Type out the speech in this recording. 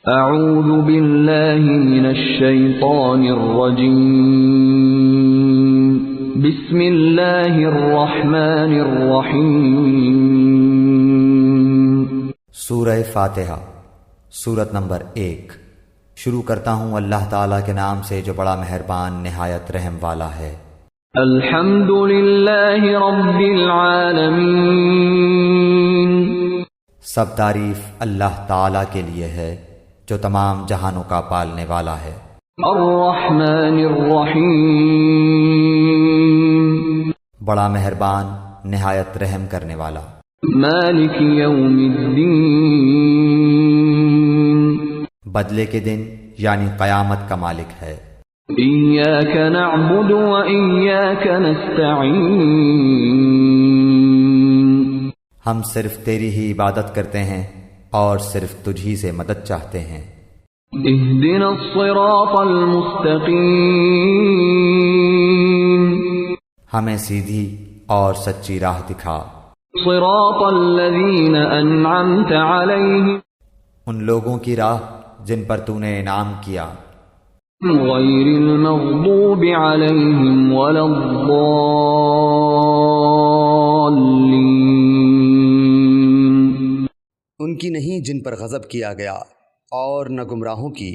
اعوذ باللہ من الشیطان الرجیم بسم اللہ الرحمن الرحیم۔ سورہ فاتحہ، سورت نمبر 1۔ شروع کرتا ہوں اللہ تعالیٰ کے نام سے جو بڑا مہربان نہایت رحم والا ہے۔ الحمد للہ رب العالمین، سب تعریف اللہ تعالیٰ کے لیے ہے جو تمام جہانوں کا پالنے والا ہے۔ الرحمن الرحیم، بڑا مہربان نہایت رحم کرنے والا۔ مالک یوم الدین، بدلے کے دن یعنی قیامت کا مالک ہے۔ ایاک نعبد و ایاک نستعین، ہم صرف تیری ہی عبادت کرتے ہیں اور صرف تجھ ہی سے مدد چاہتے ہیں۔ اہدنا الصراط المستقیم، ہمیں سیدھی اور سچی راہ دکھا۔ صراط الذین انعمت علیہم، ان لوگوں کی راہ جن پر تو نے انعام کیا، غیر المغضوب علیہم ولا الضالین، ان کی نہیں جن پر غضب کیا گیا اور نہ گمراہوں کی۔